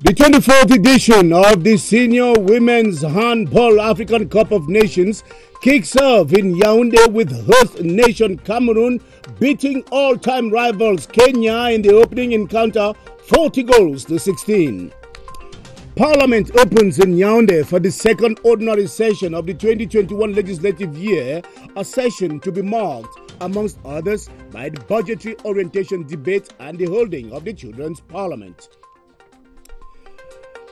The 24th edition of the Senior Women's Handball African Cup of Nations kicks off in Yaoundé with host nation Cameroon beating all-time rivals Kenya in the opening encounter 40 goals to 16. Parliament opens in Yaoundé for the second ordinary session of the 2021 legislative year, a session to be marked, amongst others, by the budgetary orientation debate and the holding of the Children's Parliament.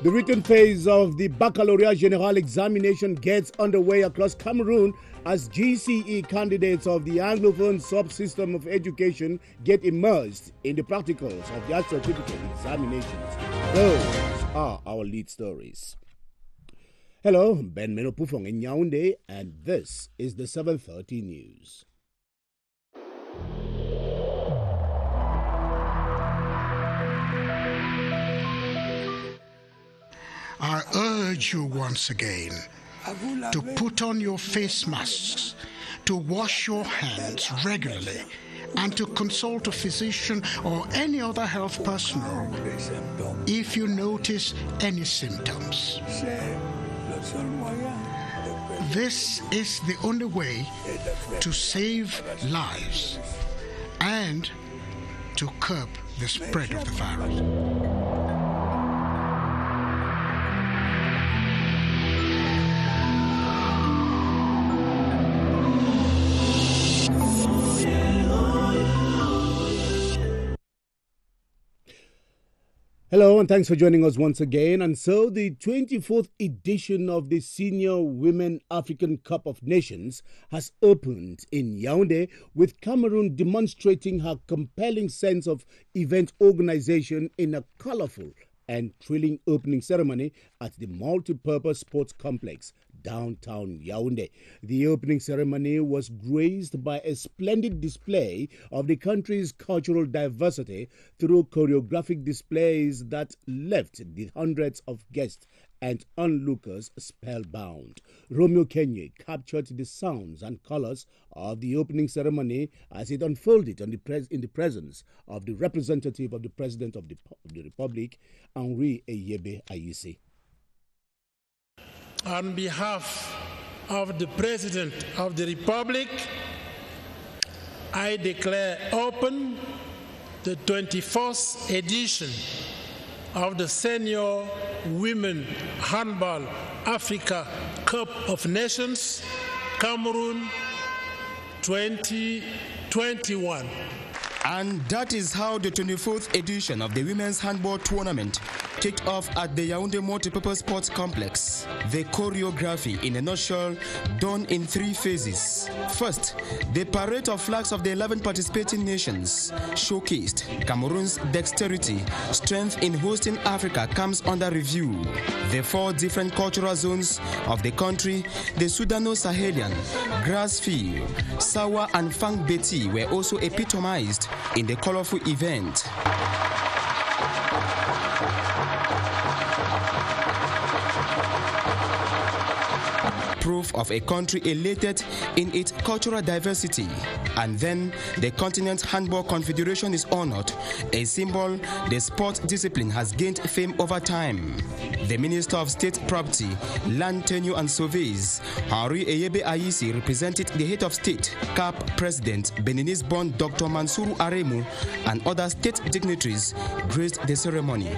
The written phase of the Baccalaureate General examination gets underway across Cameroon as GCE candidates of the Anglophone subsystem of education get immersed in the practicals of their certificate examinations. Those are our lead stories. Hello, Ben Menopufong in Yaoundé, and this is the 7:30 news. I urge you once again to put on your face masks, to wash your hands regularly, and to consult a physician or any other health personnel if you notice any symptoms. This is the only way to save lives and to curb the spread of the virus. Hello and thanks for joining us once again. And so the 24th edition of the Senior Women African Cup of Nations has opened in Yaoundé, with Cameroon demonstrating her compelling sense of event organization in a colorful and thrilling opening ceremony at the multi-purpose sports complex downtown Yaoundé. The opening ceremony was graced by a splendid display of the country's cultural diversity through choreographic displays that left the hundreds of guests and onlookers spellbound. Romeo Kenye captured the sounds and colors of the opening ceremony as it unfolded in the presence of the representative of the President of the Republic, Henri Eyebe Ayisi. On behalf of the President of the Republic, I declare open the 24th edition of the Senior Women Handball Africa Cup of Nations, Cameroon 2021. And that is how the 24th edition of the Women's Handball Tournament kicked off at the Yaoundé Multipurpose Sports Complex. The choreography, in a nutshell, done in three phases. First, the parade of flags of the 11 participating nations showcased Cameroon's dexterity, strength in hosting Africa comes under review. The four different cultural zones of the country, the Sudano-Sahelian, Grassfield, Sawa and Fang Beti, were also epitomized in the colorful event. Proof of a country elated in its cultural diversity. And then the Continent Handball Confederation is honored, a symbol the sport discipline has gained fame over time. The Minister of State Property, Land Tenure and Surveys, Henri Eyebe Ayisi, represented the head of state, CAP President Beninese-born Dr. Mansourou Aremu, and other state dignitaries graced the ceremony.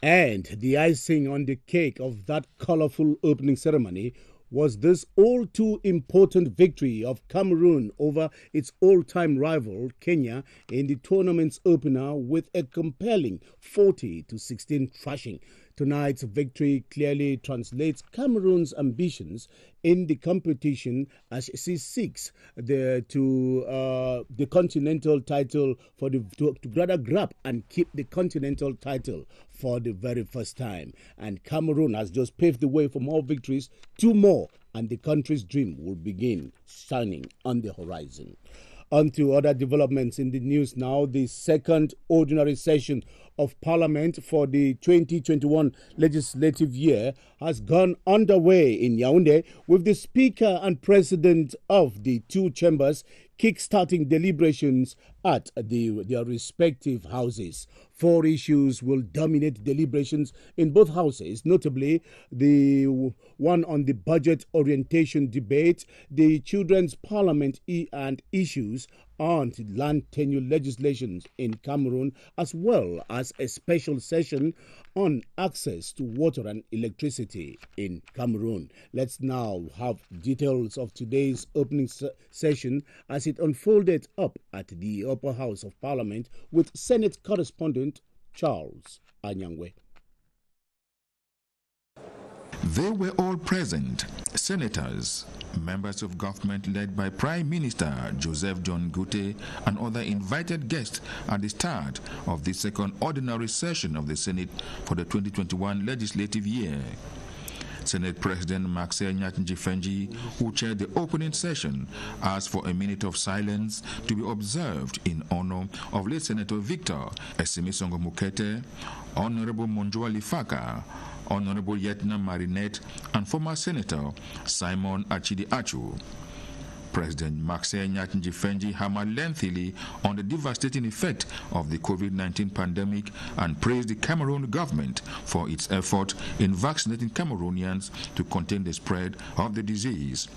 And the icing on the cake of that colorful opening ceremony was this all too important victory of Cameroon over its all-time rival Kenya in the tournament's opener with a compelling 40-16 thrashing. Tonight's victory clearly translates Cameroon's ambitions in the competition as she seeks the continental title to rather grab and keep the continental title for the very first time. And Cameroon has just paved the way for more victories, 2 more, and the country's dream will begin shining on the horizon. On to other developments in the news now. The second ordinary session of Parliament for the 2021 legislative year has gone underway in Yaoundé, with the Speaker and President of the two chambers kick-starting deliberations at their respective houses. 4 issues will dominate deliberations in both houses, notably the one on the budget orientation debate, the Children's Parliament and issues on land tenure legislation in Cameroon, as well as a special session on access to water and electricity in Cameroon. Let's now have details of today's opening session as it unfolded up at the Upper House of Parliament with Senate correspondent Charles Anyangwe. They were all present, senators, members of government led by Prime Minister Joseph John Gute and other invited guests at the start of the second ordinary session of the Senate for the 2021 legislative year. Senate President Maxey Nyatin-Jifenji, who chaired the opening session, asked for a minute of silence to be observed in honor of late Senator Victor Esimisongo Mukete, Honorable Monjoa Lifaka, Honorable Yetna Marinette, and former Senator Simon Achidi Achu. President Maxey Nyatin-Jifenji hammered lengthily on the devastating effect of the COVID-19 pandemic and praised the Cameroon government for its effort in vaccinating Cameroonians to contain the spread of the disease.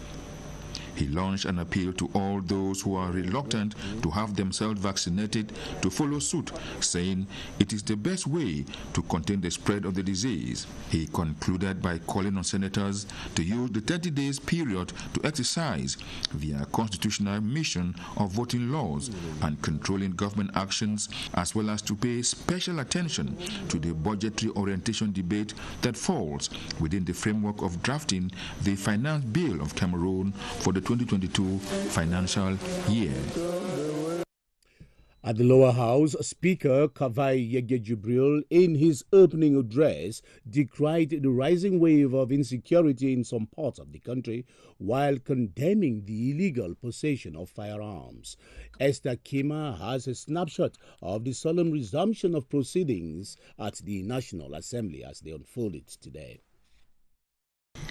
He launched an appeal to all those who are reluctant to have themselves vaccinated to follow suit, saying it is the best way to contain the spread of the disease. He concluded by calling on senators to use the 30 days period to exercise their constitutional mission of voting laws and controlling government actions, as well as to pay special attention to the budgetary orientation debate that falls within the framework of drafting the Finance Bill of Cameroon for the 2022 financial year. At the lower house, Speaker Kavai Yege Jibril, in his opening address, decried the rising wave of insecurity in some parts of the country while condemning the illegal possession of firearms. Esther Kima has a snapshot of the solemn resumption of proceedings at the National Assembly as they unfolded today.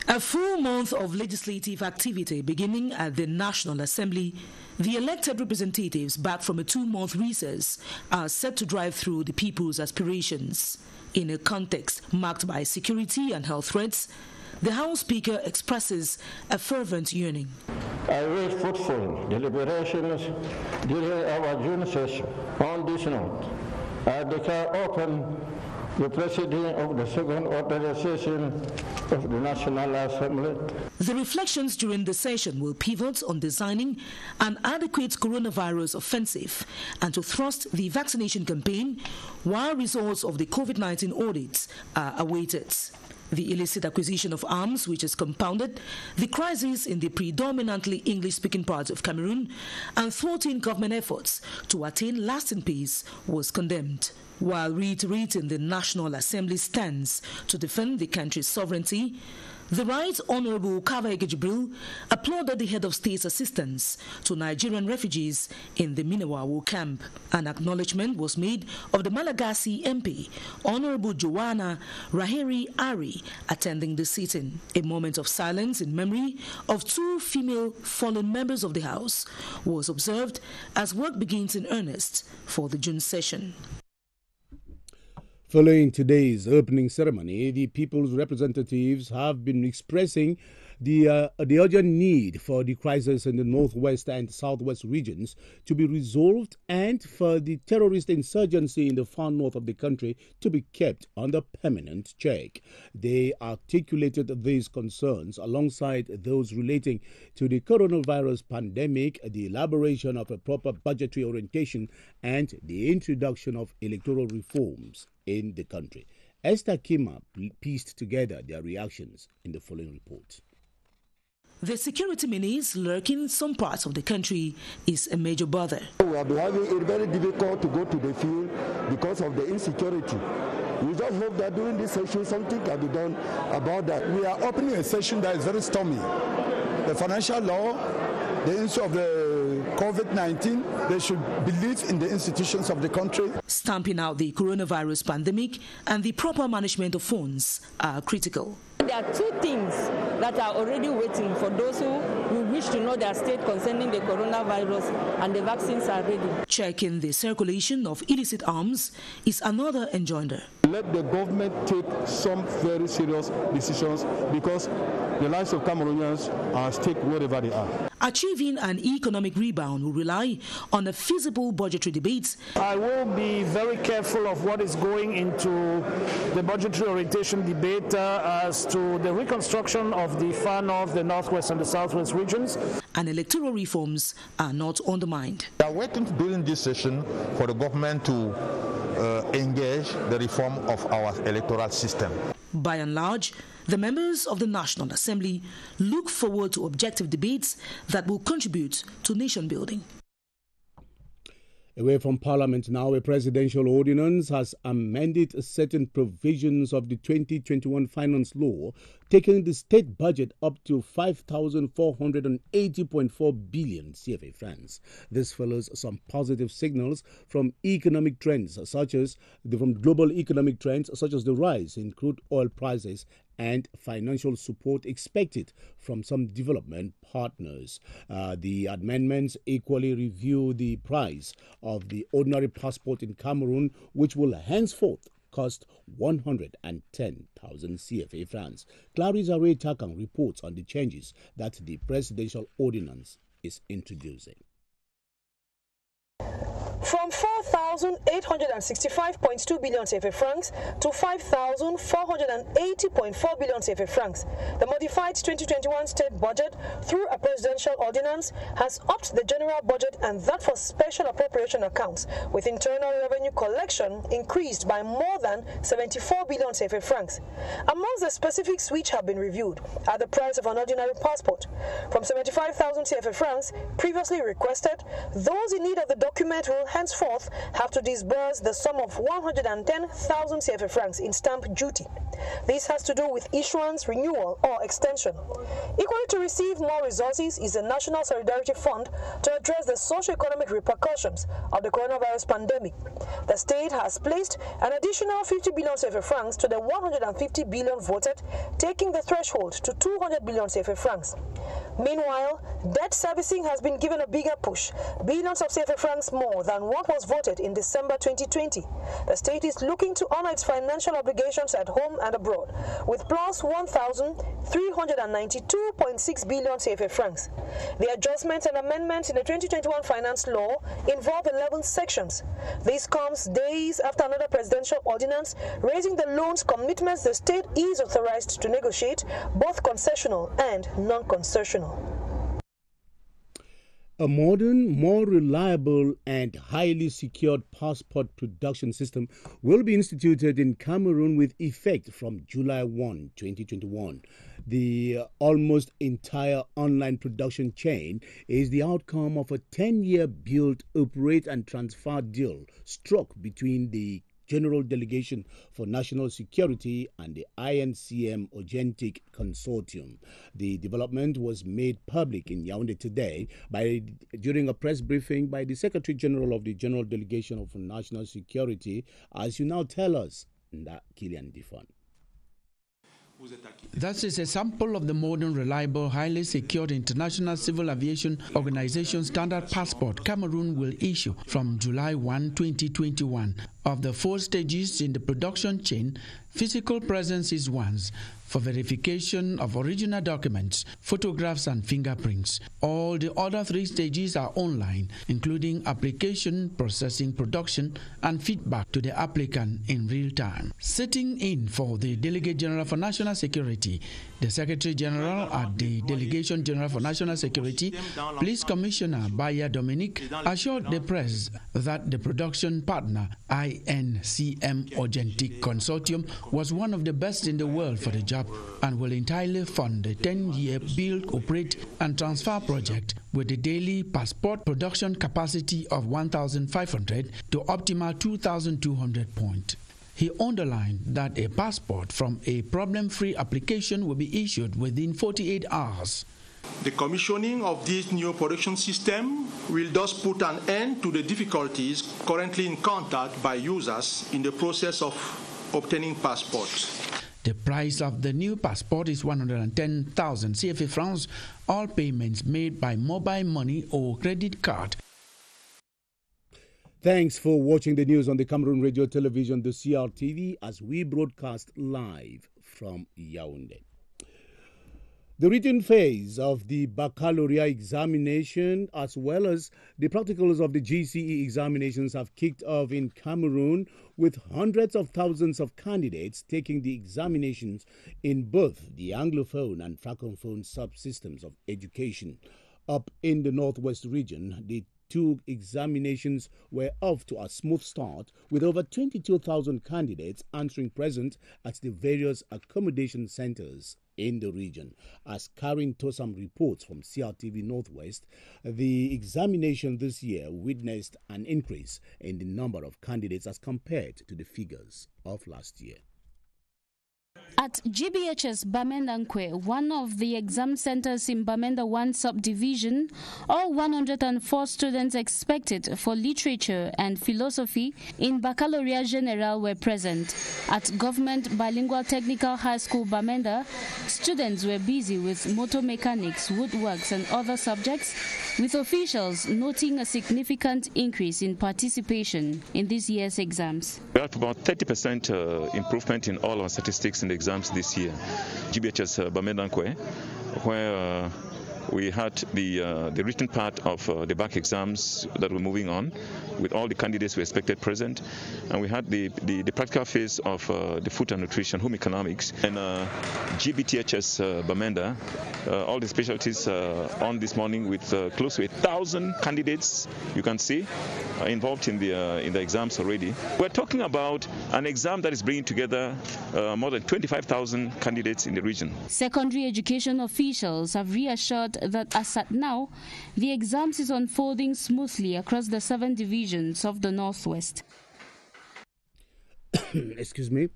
A full month of legislative activity beginning at the National Assembly. The elected representatives back from a 2-month recess are set to drive through the people's aspirations. In a context marked by security and health threats, the House Speaker expresses a fervent yearning. I wish fruitful deliberations during our June session. On this note, I declare open the proceeding of the second ordinary session of the National Assembly. The reflections during the session will pivot on designing an adequate coronavirus offensive and to thrust the vaccination campaign while results of the COVID-19 audits are awaited. The illicit acquisition of arms, which has compounded the crisis in the predominantly English-speaking parts of Cameroon and thwarting government efforts to attain lasting peace, was condemned. While reiterating the National Assembly's stance to defend the country's sovereignty, the Right Honorable Kavai Jibril applauded the head of state's assistance to Nigerian refugees in the Minawawo camp. An acknowledgement was made of the Malagasy MP, Honorable Joanna Raheri Ari, attending the sitting. A moment of silence in memory of 2 female fallen members of the House was observed as work begins in earnest for the June session. Following today's opening ceremony, the people's representatives have been expressing the urgent need for the crisis in the northwest and southwest regions to be resolved and for the terrorist insurgency in the far north of the country to be kept under permanent check. They articulated these concerns alongside those relating to the coronavirus pandemic, the elaboration of a proper budgetary orientation, and the introduction of electoral reforms in the country. Esther Kima pieced together their reactions in the following report. The security menace lurking in some parts of the country is a major bother. We are having it very difficult to go to the field because of the insecurity. We just hope that during this session something can be done about that. We are opening a session that is very stormy. The financial law, the issue of the COVID-19. They should believe in the institutions of the country. Stamping out the coronavirus pandemic and the proper management of funds are critical. There are two things that are already waiting for those who wish to know their state concerning the coronavirus, and the vaccines are ready. Checking the circulation of illicit arms is another enjoinder. Let the government take some very serious decisions, because the lives of Cameroonians are at stake wherever they are. Achieving an economic rebound will rely on a feasible budgetary debate. I will be very careful of what is going into the budgetary orientation debate as to the reconstruction of the far north, the northwest and the southwest regions. And electoral reforms are not undermined. We are waiting during this session for the government to engage the reform of our electoral system. By and large, the members of the National Assembly look forward to objective debates that will contribute to nation building. Away from Parliament now, a presidential ordinance has amended certain provisions of the 2021 Finance Law, taking the state budget up to 5,480.4 billion CFA francs. This follows some positive signals from economic trends, from global economic trends, such as the rise in crude oil prices and financial support expected from some development partners. The amendments equally review the price of the ordinary passport in Cameroon, which will henceforth cost 110,000 CFA francs. Clarissa Ray Takang reports on the changes that the presidential ordinance is introducing. From 4,865.2 billion CFA francs to 5,480.4 billion CFA francs. The modified 2021 state budget, through a presidential ordinance, has upped the general budget and that for special appropriation accounts, with internal revenue collection increased by more than 74 billion CFA francs. Amongst the specifics which have been reviewed are the price of an ordinary passport. From 75,000 CFA francs previously requested, those in need of the document will henceforth have to disburse the sum of 110,000 CFA francs in stamp duty. This has to do with issuance, renewal, or extension. Equally to receive more resources is the National Solidarity Fund to address the socio-economic repercussions of the coronavirus pandemic. The state has placed an additional 50 billion CFA francs to the 150 billion voted, taking the threshold to 200 billion CFA francs. Meanwhile, debt servicing has been given a bigger push, billions of CFA francs more than what was voted in December 2020. The state is looking to honor its financial obligations at home and abroad, with plus 1,392.6 billion CFA francs. The adjustments and amendments in the 2021 Finance Law involve 11 sections. This comes days after another presidential ordinance raising the loans commitments the state is authorized to negotiate, both concessional and non-concessional. A modern, more reliable and highly secured passport production system will be instituted in Cameroon with effect from July 1, 2021. The almost entire online production chain is the outcome of a 10-year build, operate and transfer deal struck between the General Delegation for National Security and the INCM Ogentic Consortium. The development was made public in Yaoundé today during a press briefing by the Secretary General of the General Delegation for National Security, as you now tell us, Kilian Difon. That is a sample of the modern, reliable, highly secured international civil aviation organization standard passport Cameroon will issue from July 1, 2021. Of the 4 stages in the production chain, physical presence is once for verification of original documents, photographs and fingerprints. All the other 3 stages are online, including application, processing, production and feedback to the applicant in real time. Sitting in for the Delegate General for National Security, the Secretary General at the Delegation General for National Security, Police Commissioner Baya Dominique, assured the press that the production partner INCM Ogentic Consortium was one of the best in the world for the job and will entirely fund the 10-year build, operate and transfer project with a daily passport production capacity of 1,500 to optimal 2,200 points. He underlined that a passport from a problem-free application will be issued within 48 hours. The commissioning of this new production system will thus put an end to the difficulties currently encountered by users in the process of obtaining passports. The price of the new passport is 110,000 CFA francs, all payments made by mobile money or credit card. Thanks for watching the news on the Cameroon Radio Television, the CRTV, as we broadcast live from Yaoundé. The written phase of the baccalaureate examination as well as the practicals of the GCE examinations have kicked off in Cameroon, with hundreds of thousands of candidates taking the examinations in both the Anglophone and Francophone subsystems of education. Up in the Northwest region, the two examinations were off to a smooth start, with over 22,000 candidates answering present at the various accommodation centers in the region. As Karin Tosam reports from CRTV Northwest, the examination this year witnessed an increase in the number of candidates as compared to the figures of last year. At GBHS Bamenda-Nkwe, one of the exam centers in Bamenda 1 subdivision, all 104 students expected for literature and philosophy in Baccalaureate General were present. At Government Bilingual Technical High School Bamenda, students were busy with motor mechanics, woodworks and other subjects, with officials noting a significant increase in participation in this year's exams. We have about 30% improvement in all our statistics in the exams this year. GBHS Bamenda-Nkwe, where we had the written part of the back exams that were moving on, with all the candidates we expected present, and we had the practical phase of the food and nutrition, home economics, and GBTHS Bamenda, all the specialties on this morning, with close to 1,000 candidates you can see involved in the exams already. We're talking about an exam that is bringing together more than 25,000 candidates in the region. Secondary education officials have reassured that as at now, the exams is unfolding smoothly across the 7 divisions of the Northwest. Excuse me.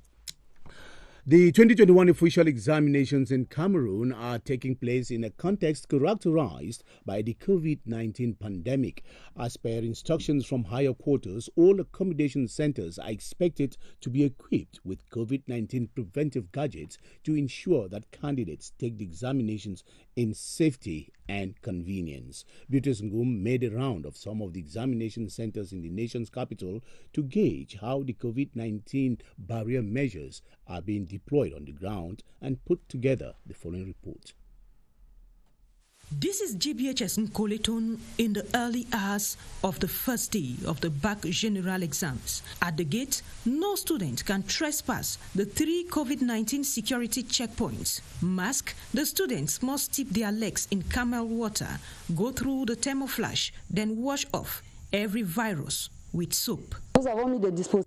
The 2021 official examinations in Cameroon are taking place in a context characterized by the COVID-19 pandemic. As per instructions from higher quarters, all accommodation centers are expected to be equipped with COVID-19 preventive gadgets to ensure that candidates take the examinations in safety and convenience. Beatrice Ngum made a round of some of the examination centers in the nation's capital to gauge how the COVID-19 barrier measures are being deployed on the ground and put together the following report. This is GBHS Nkoleton in the early hours of the first day of the Bac General exams. At the gate, no student can trespass the 3 COVID-19 security checkpoints. Mask, the students must dip their legs in camel water, go through the thermoflash, then wash off every virus with soap.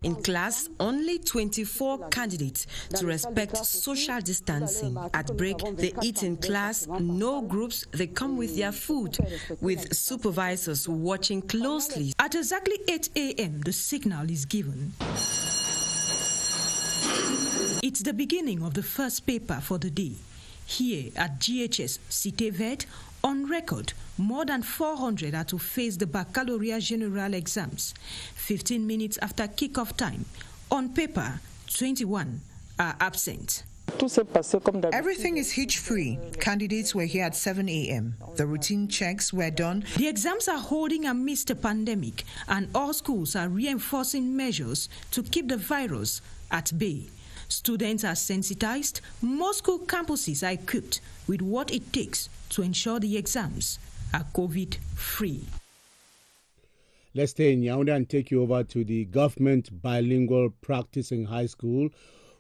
In class, only 24 candidates to respect social distancing. At break, they eat in class, no groups, they come with their food, with supervisors watching closely. At exactly 8 a.m., the signal is given. It's the beginning of the first paper for the day. Here at GHS Cité-Verte, on record, more than 400 are to face the Baccalaureate General exams. 15 minutes after kick-off time, on paper, 21 are absent. Everything is hitch-free. Candidates were here at 7 a.m. The routine checks were done. The exams are holding amidst the pandemic, and all schools are reinforcing measures to keep the virus at bay. Students are sensitized. Most school campuses are equipped with what it takes to ensure the exams are COVID-free. Let's stay in Yaoundé and take you over to the Government Bilingual Practicing High School,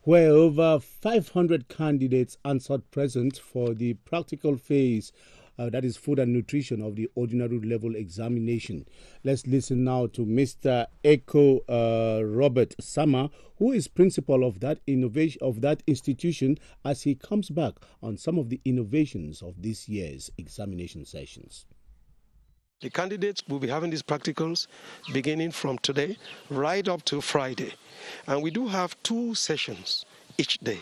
where over 500 candidates answered present for the practical phase, that is food and nutrition, of the ordinary level examination. Let's listen now to Mr. Eko Robert Sama, who is principal of that institution, as he comes back on some of the innovations of this year's examination sessions. The candidates will be having these practicals beginning from today right up to Friday. And we do have 2 sessions each day.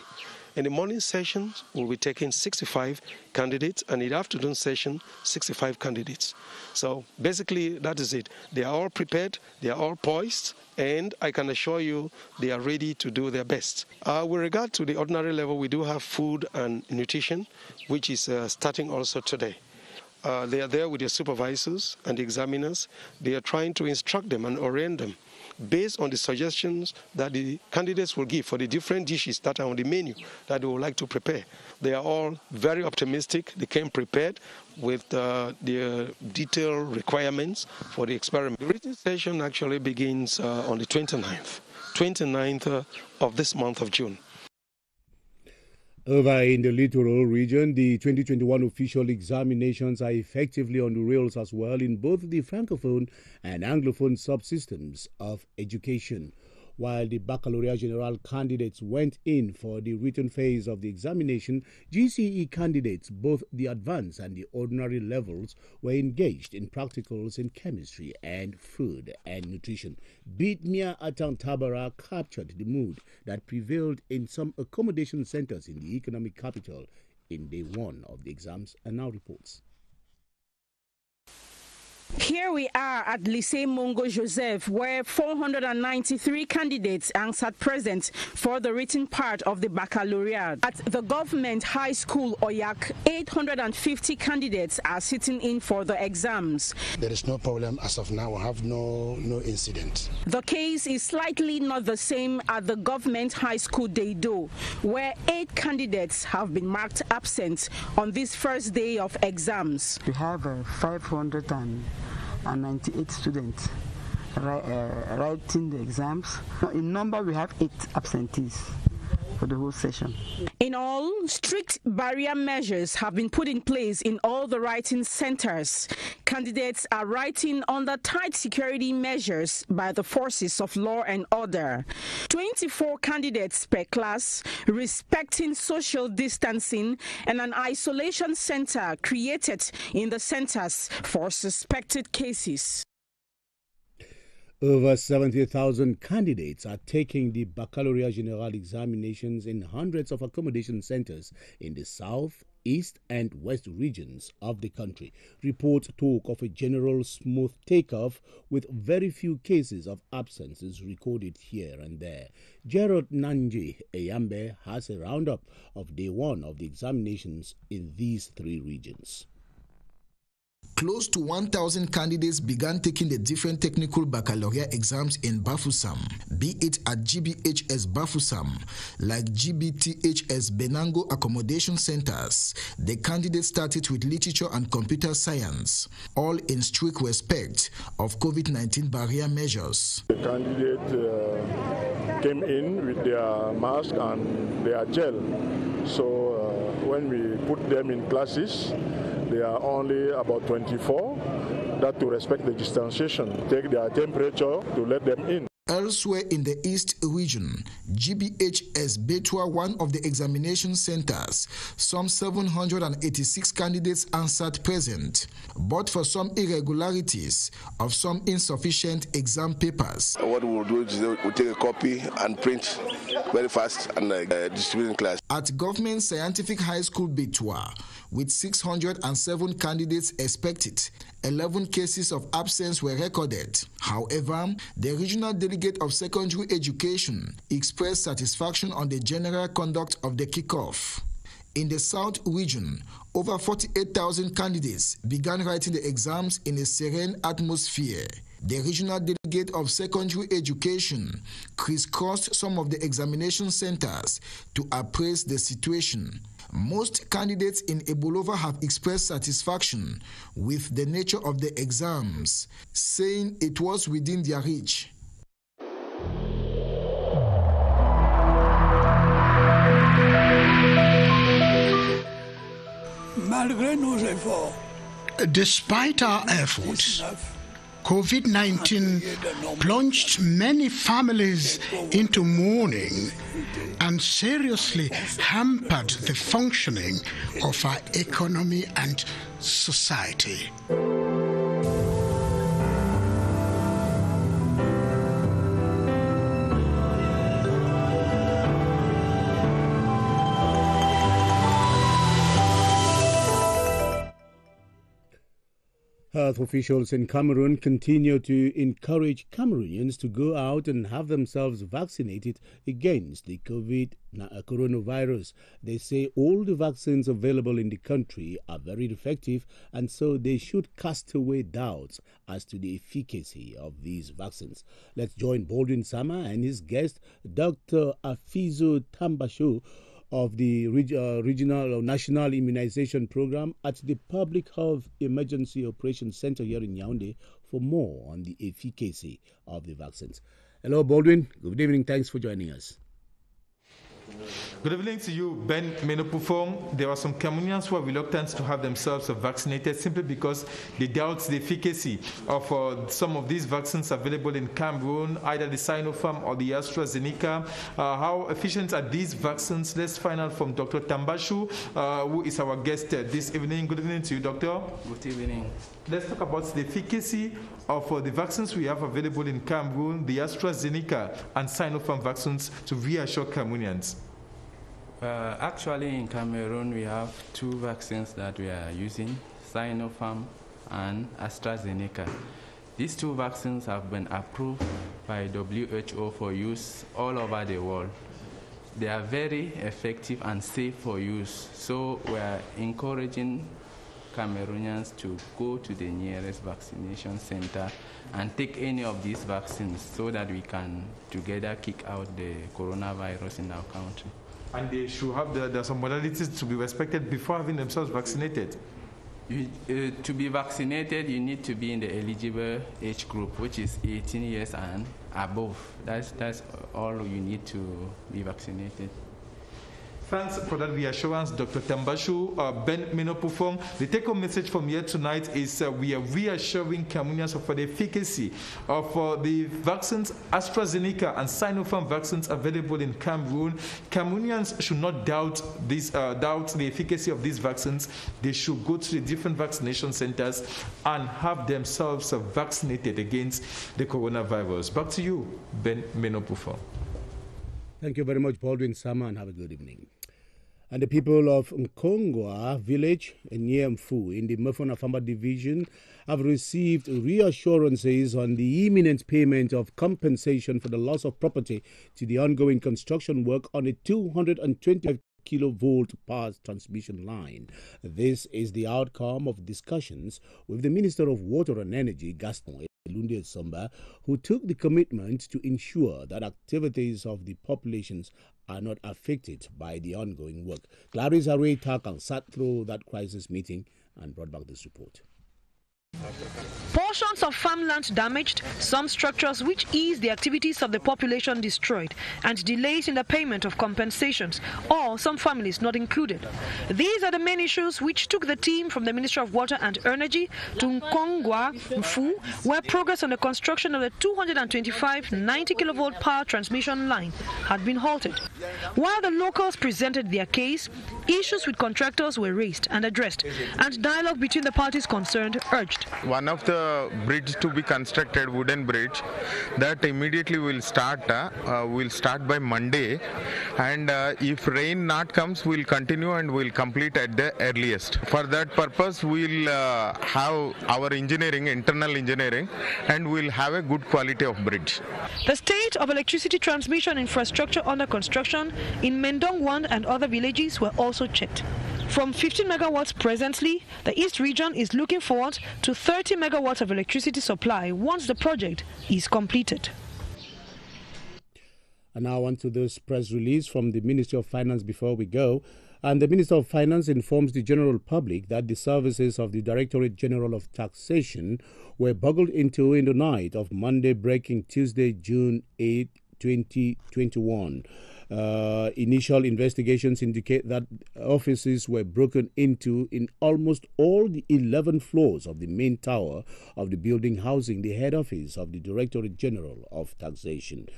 In the morning sessions, we'll be taking 65 candidates, and in the afternoon session, 65 candidates. So basically, that is it. They are all prepared, they are all poised, and I can assure you they are ready to do their best. With regard to the ordinary level, we do have food and nutrition, which is starting also today. They are there with their supervisors and the examiners. They are trying to instruct them and orient them based on the suggestions that the candidates will give for the different dishes that are on the menu that they would like to prepare. They are all very optimistic. They came prepared with their detailed requirements for the experiment. The written session actually begins on the 29th of this month of June. Over in the littoral region, the 2021 official examinations are effectively on the rails as well in both the Francophone and Anglophone subsystems of education. While the Baccalaureate General candidates went in for the written phase of the examination, GCE candidates, both the advanced and the ordinary levels, were engaged in practicals in chemistry and food and nutrition. Bitmia Atantabara captured the mood that prevailed in some accommodation centers in the economic capital in day one of the exams and now reports. Here we are at Lycée Mongo Joseph, where 493 candidates answered present for the written part of the baccalaureate. At the government high school Oyak, 850 candidates are sitting in for the exams. There is no problem as of now. We have no incident. The case is slightly not the same at the government high school Deido, where 8 candidates have been marked absent on this first day of exams. We have 598 students writing the exams. In number, we have 8 absentees for the whole session. In all, strict barrier measures have been put in place in all the writing centers. Candidates are writing under tight security measures by the forces of law and order. 24 candidates per class, respecting social distancing, and an isolation center created in the centers for suspected cases. Over 70,000 candidates are taking the Baccalaureate General examinations in hundreds of accommodation centers in the south, east and west regions of the country. Reports talk of a general smooth takeoff with very few cases of absences recorded here and there. Gerald Nanji Eyambe has a roundup of day one of the examinations in these 3 regions. Close to 1,000 candidates began taking the different technical baccalaureate exams in Bafoussam, be it at GBHS Bafoussam, like GBTHS Benango accommodation centers. The candidates started with literature and computer science, all in strict respect of COVID-19 barrier measures. The candidate came in with their mask and their gel. So when we put them in classes, they are only about 24, that to respect the distanciation, take their temperature to let them in. Elsewhere in the East region, GBHS Betua, one of the examination centers, some 786 candidates answered present, but for some irregularities of some insufficient exam papers. What we'll do is we'll take a copy and print very fast and distribute in class. At Government Scientific High School Betua, with 607 candidates expected, 11 cases of absence were recorded. However, the regional delegate of secondary education expressed satisfaction on the general conduct of the kickoff. In the South region, over 48,000 candidates began writing the exams in a serene atmosphere. The regional delegate of secondary education crisscrossed some of the examination centers to appraise the situation. Most candidates in Ebolova have expressed satisfaction with the nature of the exams, saying it was within their reach. Despite our efforts, COVID-19 plunged many families into mourning and seriously hampered the functioning of our economy and society. Health officials in Cameroon continue to encourage Cameroonians to go out and have themselves vaccinated against the coronavirus. They say all the vaccines available in the country are very effective, and so they should cast away doubts as to the efficacy of these vaccines. Let's join Baldwin Sama and his guest, Dr. Afizu Tambashu, of the Regional or National Immunization Program at the Public Health Emergency Operations Center here in Yaoundé for more on the efficacy of the vaccines. Hello, Baldwin. Good evening. Thanks for joining us. Good evening to you, Ben Menopufong. There are some Cameroonians who are reluctant to have themselves vaccinated simply because they doubt the efficacy of some of these vaccines available in Cameroon, either the Sinopharm or the AstraZeneca. How efficient are these vaccines? Let's find out from Dr. Tambashu, who is our guest this evening. Good evening to you, Doctor. Good evening. Let's talk about the efficacy of the vaccines we have available in Cameroon, the AstraZeneca and Sinopharm vaccines, to reassure Cameroonians. Actually, in Cameroon, we have two vaccines that we are using, Sinopharm and AstraZeneca. These two vaccines have been approved by WHO for use all over the world. They are very effective and safe for use, so we are encouraging Cameroonians to go to the nearest vaccination center and take any of these vaccines so that we can together kick out the coronavirus in our country. And they should have there are some modalities to be respected before having themselves vaccinated. To be vaccinated, you need to be in the eligible age group, which is 18 years and above. That's all you need to be vaccinated. Thanks for that reassurance, Dr. Tambashu. Ben Menopufong, the take-home message from here tonight is we are reassuring Cameroonians of the efficacy of the vaccines, AstraZeneca and Sinopharm vaccines available in Cameroon. Cameroonians should not doubt the efficacy of these vaccines. They should go to the different vaccination centers and have themselves vaccinated against the coronavirus. Back to you, Ben Menopufong. Thank you very much, Baldwin Sama, and have a good evening. And the people of Nkongwa village in Mfu in the Mufon-Afamba division have received reassurances on the imminent payment of compensation for the loss of property to the ongoing construction work on a 225 kilovolt power transmission line. This is the outcome of discussions with the Minister of Water and Energy, Gaston Elunde Somba, who took the commitment to ensure that activities of the populations are not affected by the ongoing work. Clarice Array Takang sat through that crisis meeting and brought back this report. Portions of farmland damaged, some structures which ease the activities of the population destroyed, and delays in the payment of compensations, or some families not included. These are the main issues which took the team from the Ministry of Water and Energy to Nkongwa, Mfu, where progress on the construction of the 225 90 kilovolt power transmission line had been halted. While the locals presented their case, issues with contractors were raised and addressed, and dialogue between the parties concerned urged. One of the bridge to be constructed, wooden bridge, that immediately will start by Monday, and if rain not comes, we'll continue and we'll complete at the earliest. For that purpose, we'll have our engineering, internal engineering, and we'll have a good quality of bridge. The state of electricity transmission infrastructure under construction in Mendong 1 and other villages were also checked. From 15 megawatts presently, the East region is looking forward to 30 megawatts of electricity supply once the project is completed. And now on to this press release from the Ministry of Finance before we go. And the Minister of Finance informs the general public that the services of the Directorate General of Taxation were bugled into in the night of Monday, breaking Tuesday, June 8, 2021. Initial investigations indicate that offices were broken into in almost all the 11 floors of the main tower of the building housing the head office of the Directorate General of Taxation.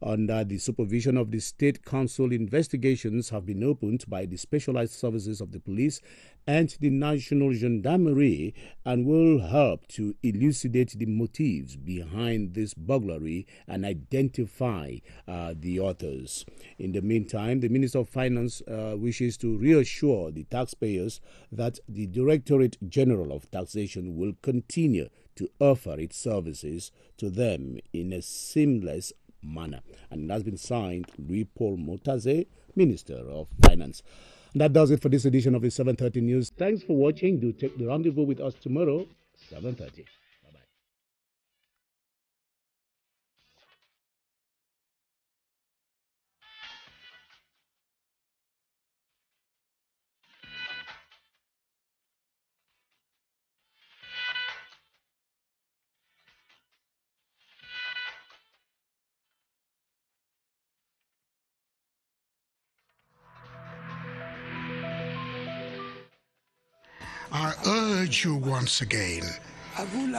under the supervision of the State Council. Investigations have been opened by the specialized services of the police and the National Gendarmerie and will help to elucidate the motives behind this burglary and identify the authors. In the meantime, the Minister of Finance wishes to reassure the taxpayers that the Directorate General of Taxation will continue to offer its services to them in a seamless manner. And it has been signed Louis Paul Motaze, Minister of Finance. And that does it for this edition of the 7:30 News. Thanks for watching. Do take the rendezvous with us tomorrow, 7:30. I urge you once again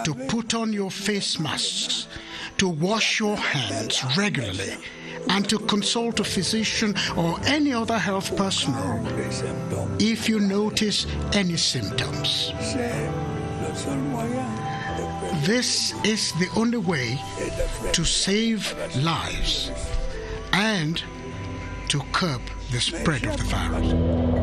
to put on your face masks, to wash your hands regularly, and to consult a physician or any other health personnel if you notice any symptoms. This is the only way to save lives and to curb the spread of the virus.